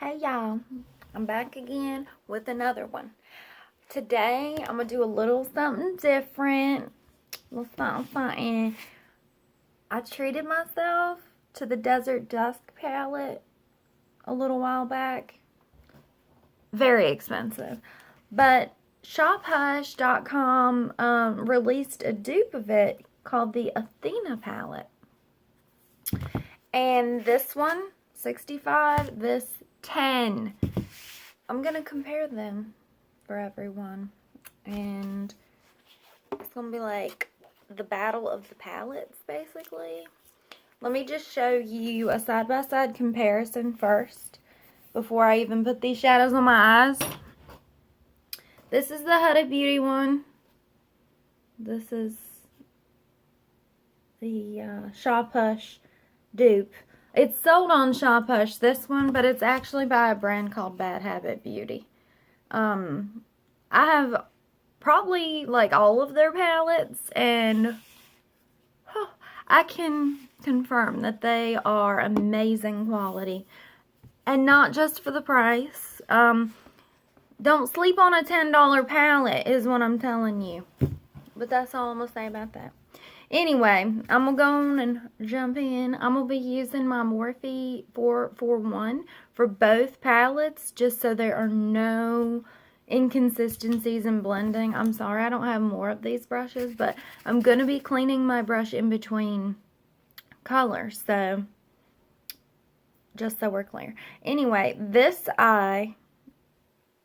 Hey y'all, I'm back again with another one. Today I'm gonna do a little something different. Something. I treated myself to the Desert Dusk palette a little while back. Very expensive, but shophush.com released a dupe of it called the Athena palette, and this one 65, this 10. I'm gonna compare them for everyone, and it's gonna be like the battle of the palettes, basically. Let me just show you a side-by-side comparison first before I even put these shadows on my eyes. This is the Huda Beauty one. This is the Shop Hush dupe. It's sold on Shop Hush, this one, but it's actually by a brand called Bad Habit Beauty. I have probably like all of their palettes, and I can confirm that they are amazing quality, and not just for the price. Don't sleep on a $10 palette is what I'm telling you. But that's all I'm going to say about that. Anyway, I'm going to go on and jump in. I'm going to be using my Morphe 441 for both palettes, just so there are no inconsistencies in blending. I'm sorry I don't have more of these brushes, but I'm going to be cleaning my brush in between colors, so just so we're clear. Anyway, this eye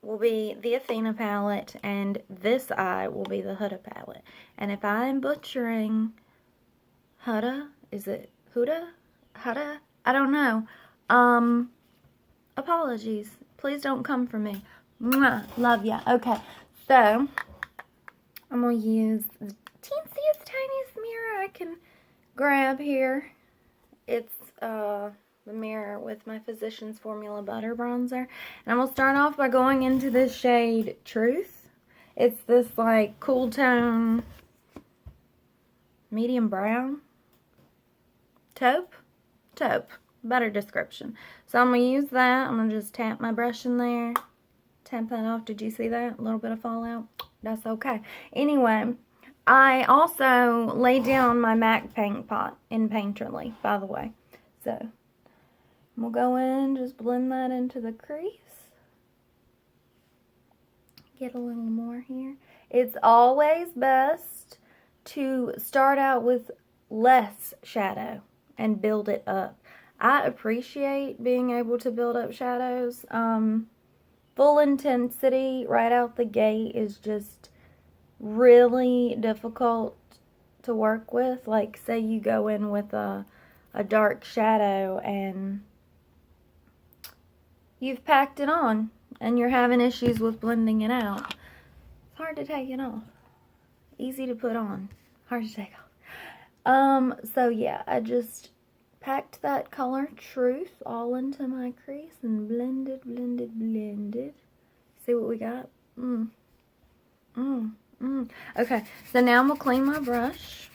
will be the Athena palette, and this eye will be the Huda palette. And if I am butchering Huda, is it Huda? Huda? I don't know. Apologies. Please don't come for me. Mwah, love ya. Okay, so I'm going to use the teensiest, tiniest mirror I can grab here. It's the mirror with my Physicians Formula Butter Bronzer. And I'm going to start off by going into this shade Truth. It's this like cool tone, medium brown. Taupe? Taupe. Better description. So I'm going to use that. I'm going to just tap my brush in there. Tap that off. Did you see that? A little bit of fallout? That's okay. Anyway, I also laid down my MAC paint pot in Painterly, by the way. So we'll go in, just blend that into the crease. Get a little more here. It's always best to start out with less shadow and build it up. I appreciate being able to build up shadows. Full intensity right out the gate is just really difficult to work with. Like, say you go in with a dark shadow and you've packed it on and you're having issues with blending it out. It's hard to take it off. Easy to put on, hard to take off. So yeah, I just packed that color Truth all into my crease and blended. See what we got? Okay, so now I'm gonna clean my brush,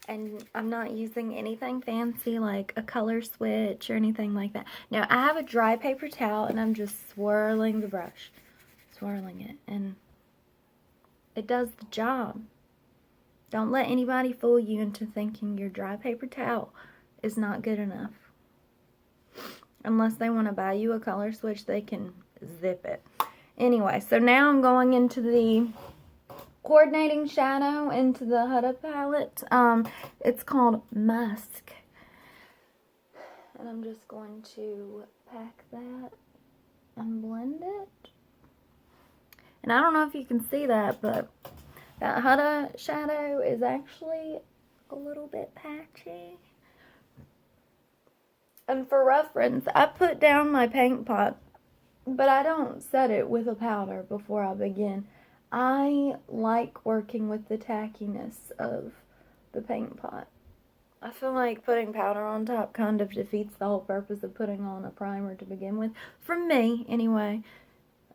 and I'm not using anything fancy like a color switch or anything like that. Now I have a dry paper towel, and I'm just swirling the brush, swirling it, and it does the job. Don't let anybody fool you into thinking your dry paper towel is not good enough. Unless they want to buy you a color switch, they can zip it. Anyway, so now I'm going into the coordinating shadow into the Huda palette. It's called Musk. And I'm just going to pack that and blend it. And I don't know if you can see that, but that Huda shadow is actually a little bit patchy. And for reference, I put down my paint pot, but I don't set it with a powder before I begin. I like working with the tackiness of the paint pot. I feel like putting powder on top kind of defeats the whole purpose of putting on a primer to begin with. For me, anyway.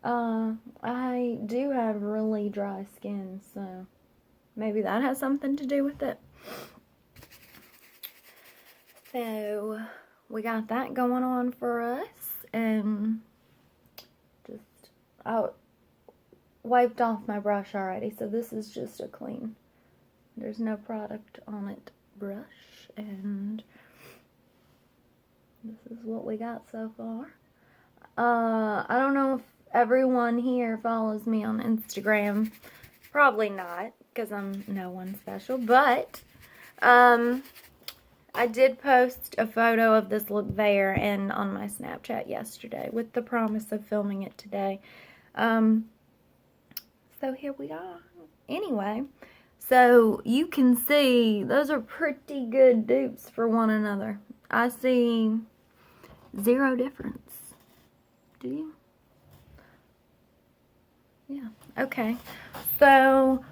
I do have really dry skin, so maybe that has something to do with it. So we got that going on for us. and just, I wiped off my brush already, so this is just a clean, there's no product on it brush, and this is what we got so far. I don't know if everyone here follows me on Instagram. Probably not, because I'm no one special, but I did post a photo of this look there and on my Snapchat yesterday with the promise of filming it today. So here we are. Anyway, so you can see those are pretty good dupes for one another. I see zero difference. Do you? Yeah. Okay. So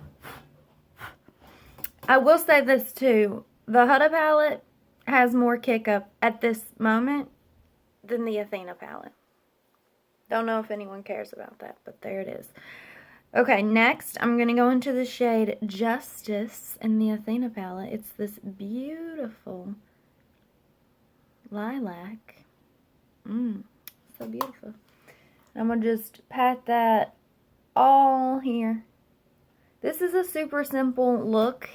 I will say this too. The Huda palette has more kick up at this moment than the Athena palette. Don't know if anyone cares about that, but there it is. Okay, next I'm going to go into the shade Justice in the Athena palette. It's this beautiful lilac. So beautiful. I'm going to just pat that all here. This is a super simple look.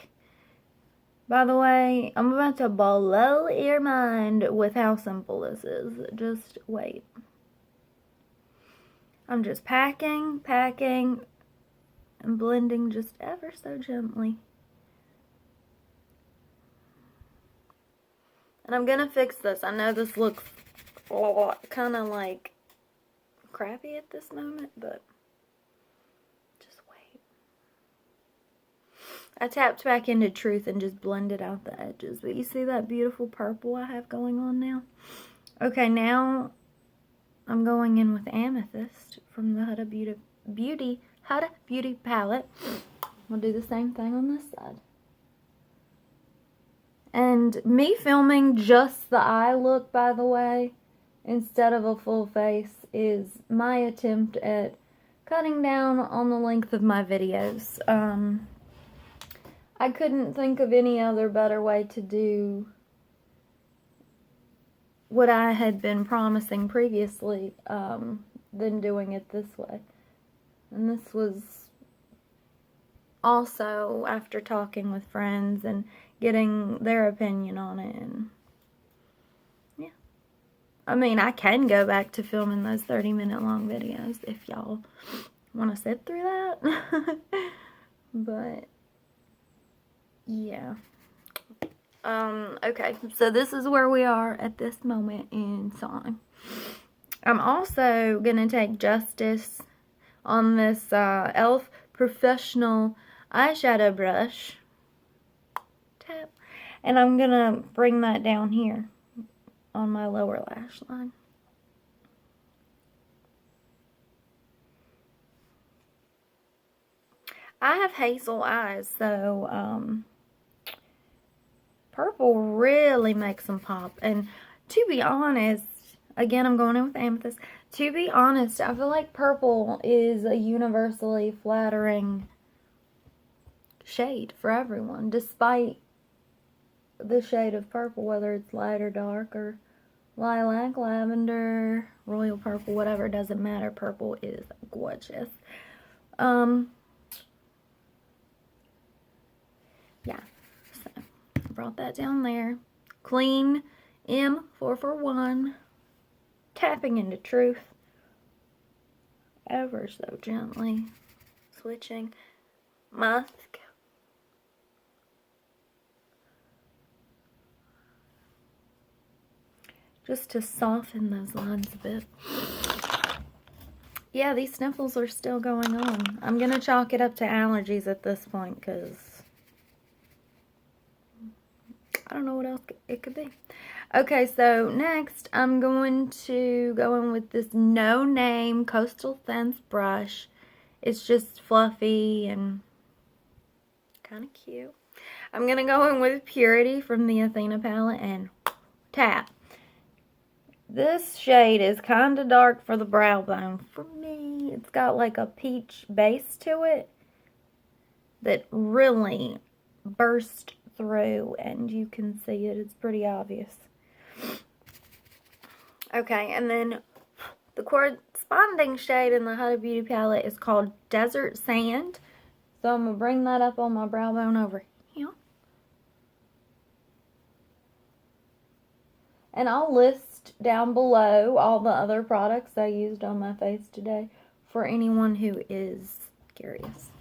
By the way, I'm about to blow your mind with how simple this is. Just wait. I'm just packing, and blending just ever so gently. And I'm gonna fix this. I know this looks kind of like crappy at this moment, but just wait. I tapped back into Truth and just blended out the edges. But you see that beautiful purple I have going on now? Okay, now I'm going in with Amethyst from the Huda Beauty palette. We'll do the same thing on this side. And me filming just the eye look, by the way, instead of a full face, is my attempt at cutting down on the length of my videos. I couldn't think of any other better way to do what I had been promising previously than doing it this way. And this was also after talking with friends and getting their opinion on it. And yeah, I mean, I can go back to filming those 30-minute long videos if y'all want to sit through that. But yeah. Okay, so this is where we are at this moment in time. I'm also going to take Justice on this E.L.F. Professional eyeshadow brush. Tap. And I'm going to bring that down here on my lower lash line. I have hazel eyes, so purple really makes them pop. And to be honest, again, I'm going in with Amethyst. To be honest, I feel like purple is a universally flattering shade for everyone, despite the shade of purple, whether it's light or dark or lilac, lavender, royal purple, whatever, it doesn't matter. Purple is gorgeous. Yeah, so I brought that down there. Clean M441, tapping into Truth ever so gently, switching Musk. Just to soften those lines a bit. Yeah, these sniffles are still going on. I'm going to chalk it up to allergies at this point because I don't know what else it could be. Okay, so next I'm going to go in with this No Name Coastal Scents brush. It's just fluffy and kind of cute. I'm going to go in with Purity from the Athena palette and tap. This shade is kind of dark for the brow bone. For me, it's got like a peach base to it that really burst through, and you can see it. It's pretty obvious. Okay, and then The corresponding shade in the Huda Beauty palette is called Desert Sand. So I'm going to bring that up on my brow bone over here. And I'll list down below all the other products I used on my face today for anyone who is curious.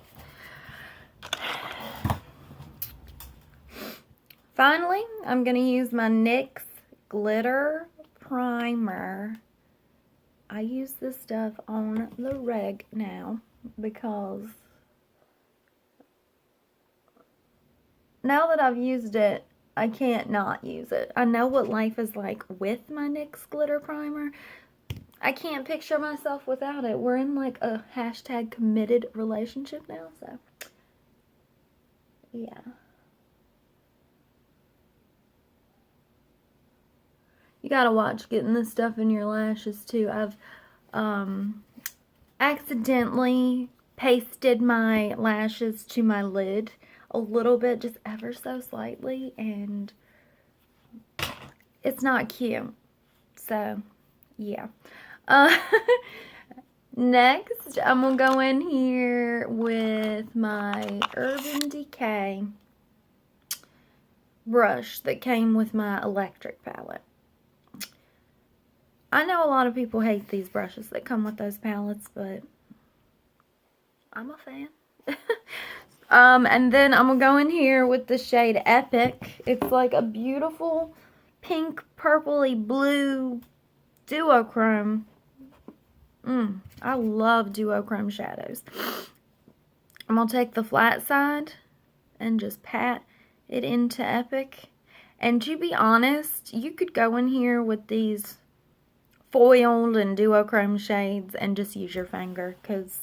Finally, I'm going to use my NYX Glitter Primer. I use this stuff on the reg now because now that I've used it, I can't not use it. I know what life is like with my NYX Glitter Primer. I can't picture myself without it. We're in like a hashtag committed relationship now, so yeah. You gotta watch getting this stuff in your lashes too. I've accidentally pasted my lashes to my lid a little bit, just ever so slightly, and it's not cute. So, yeah. Next, I'm gonna go in here with my Urban Decay brush that came with my electric palette. I know a lot of people hate these brushes that come with those palettes, but I'm a fan. And then I'm going to go in here with the shade Epic. It's like a beautiful pink, purpley, blue duochrome. I love duochrome shadows. I'm going to take the flat side and just pat it into Epic. And to be honest, you could go in here with these foiled and duochrome shades and just use your finger, because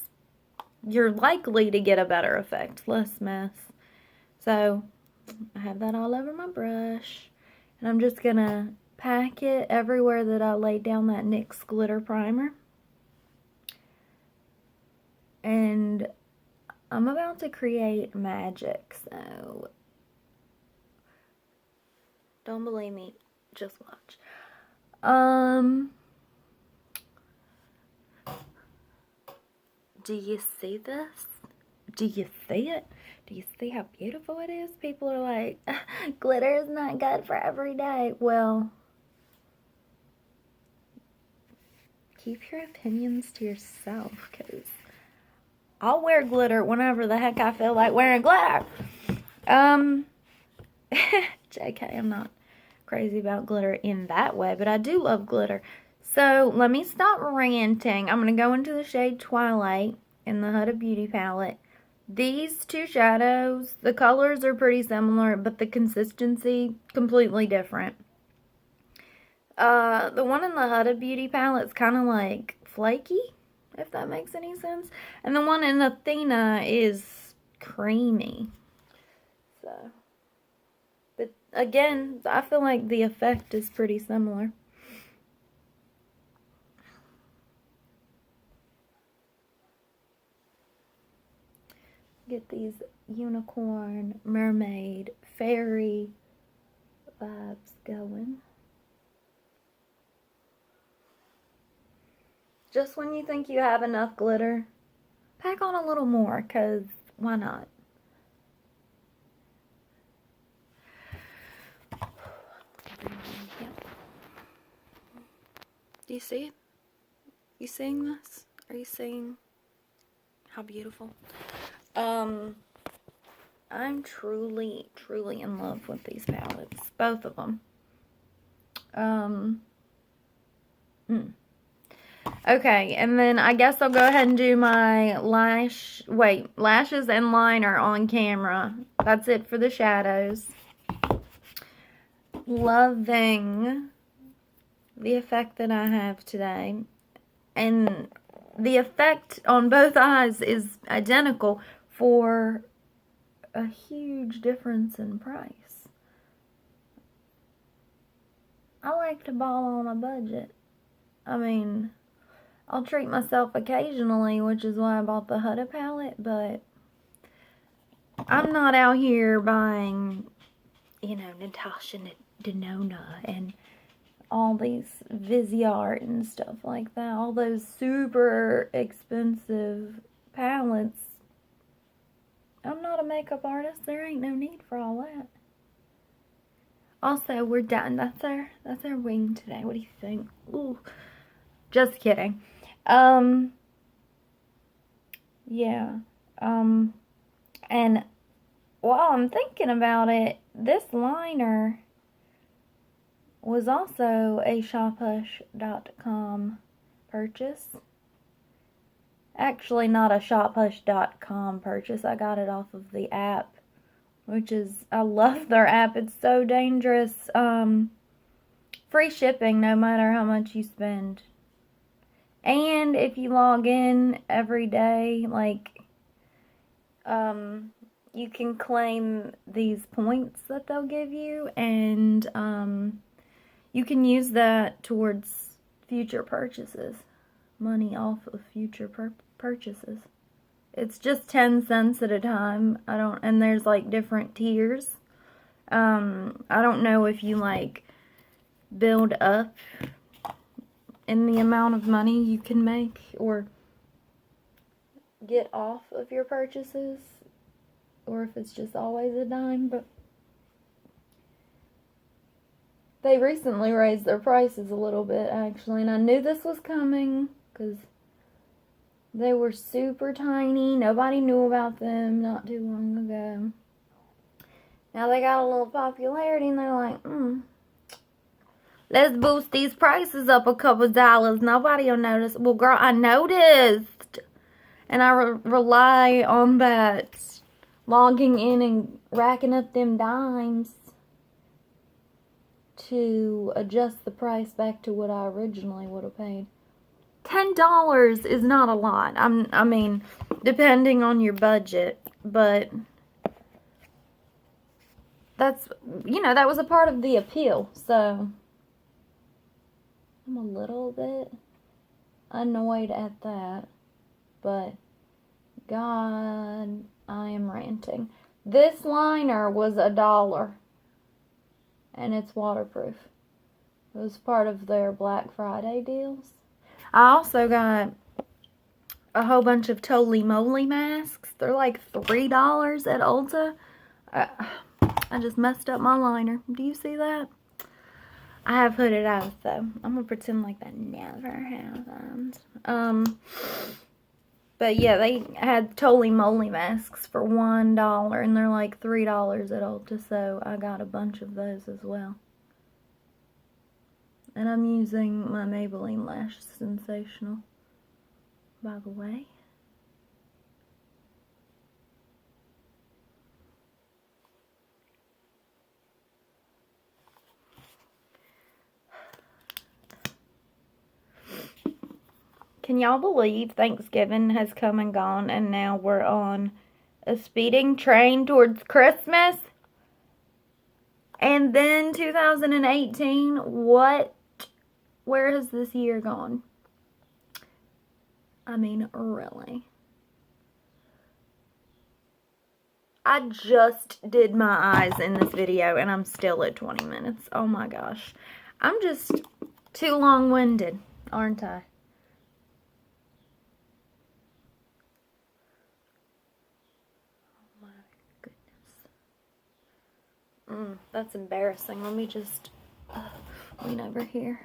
you're likely to get a better effect, less mess. So I have that all over my brush, and I'm just gonna pack it everywhere that I laid down that NYX Glitter Primer. And I'm about to create magic, so don't believe me, just watch. Do you see this? Do you see it? Do you see how beautiful it is? People are like, glitter is not good for every day. Well, keep your opinions to yourself, because I'll wear glitter whenever the heck I feel like wearing glitter. JK, I'm not crazy about glitter in that way, but I do love glitter. So let me stop ranting. I'm going to go into the shade Twilight in the Huda Beauty palette. These two shadows, the colors are pretty similar, but the consistency completely different. The one in the Huda Beauty palette is kind of like flaky, if that makes any sense. And the one in Athena is creamy. So, but again, I feel like the effect is pretty similar. Get these unicorn, mermaid, fairy vibes going. Just when you think you have enough glitter, pack on a little more, because why not? Do you see it? You seeing this? Are you seeing how beautiful? I'm truly, truly in love with these palettes. Both of them. Okay, and then I guess I'll go ahead and do my lashes and liner on camera. That's it for the shadows. Loving the effect that I have today. And the effect on both eyes is identical for a huge difference in price. I like to ball on a budget. I mean, I'll treat myself occasionally, which is why I bought the Huda palette, but I'm not out here buying, you know, Natasha Denona and all these Viseart and stuff like that. All those super expensive palettes. I'm not a makeup artist. There ain't no need for all that. Also, we're done. That's our wing today. What do you think? Ooh. Just kidding. Yeah. And while I'm thinking about it, this liner was also a shophush.com purchase. Actually, not a shophush.com purchase. I got it off of the app, which is, I love their app. It's so dangerous. Free shipping no matter how much you spend. And if you log in every day, like, you can claim these points that they'll give you, and you can use that towards future purchases. Money off of future purchases. It's just 10 cents at a time. And there's like different tiers. I don't know if you like build up in the amount of money you can make or get off of your purchases, or if it's just always a dime, but they recently raised their prices a little bit, actually, and I knew this was coming, because they were super tiny. Nobody knew about them not too long ago. Now they got a little popularity, and they're like, let's boost these prices up a couple dollars. Nobody will notice. Well, girl, I noticed. And I rely on that logging in and racking up them dimes to adjust the price back to what I originally would have paid. $10 is not a lot. I mean, depending on your budget, but that's, that was a part of the appeal, so I'm a little bit annoyed at that, but God, I am ranting. This liner was $1, and it's waterproof. It was part of their Black Friday deals. I also got a whole bunch of Tolly Moly masks. They're like $3 at Ulta. I just messed up my liner. Do you see that? I have put it out, though. I'm going to pretend like that never happened. But yeah, they had Tolly Moly masks for $1, and they're like $3 at Ulta, so I got a bunch of those as well. And I'm using my Maybelline Lash Sensational, by the way. Can y'all believe Thanksgiving has come and gone, and now we're on a speeding train towards Christmas? And then 2018, what? Where has this year gone? I mean, really. I just did my eyes in this video, and I'm still at 20 minutes. Oh my gosh. I'm just too long-winded, aren't I? That's embarrassing. Let me just lean over here.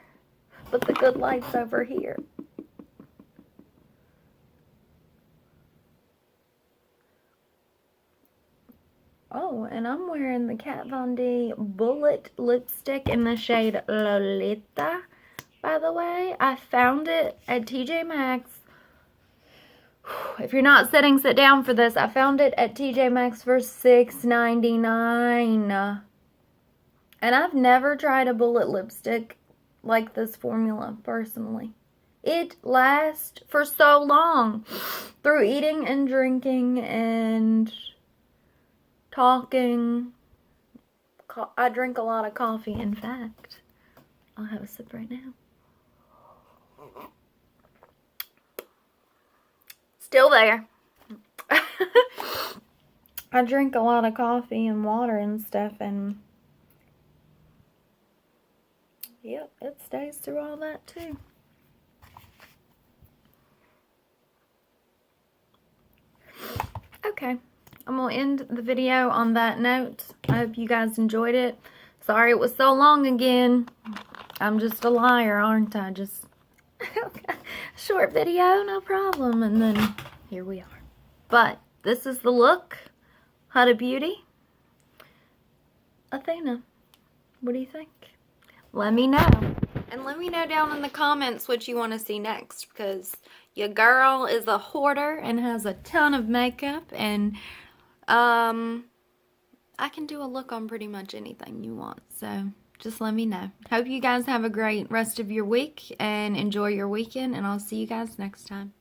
Put the good lights over here. Oh, and I'm wearing the Kat Von D Bullet lipstick in the shade Lolita, by the way. I found it at TJ Maxx. If you're not sitting, sit down for this. I found it at TJ Maxx for $6.99. And I've never tried a bullet lipstick like this formula, personally. It lasts for so long. Through eating and drinking and talking. I drink a lot of coffee, in fact. I'll have a sip right now. Still there. I drink a lot of coffee and water and stuff, and Yep, it stays through all that too. Okay, I'm going to end the video on that note. I hope you guys enjoyed it. Sorry it was so long again. I'm just a liar, aren't I? Just short video, no problem. And then here we are. But this is the look. Huda Beauty Athena. What do you think? Let me know. And let me know down in the comments what you want to see next, because your girl is a hoarder and has a ton of makeup, and I can do a look on pretty much anything you want. So just let me know. Hope you guys have a great rest of your week and enjoy your weekend, and I'll see you guys next time.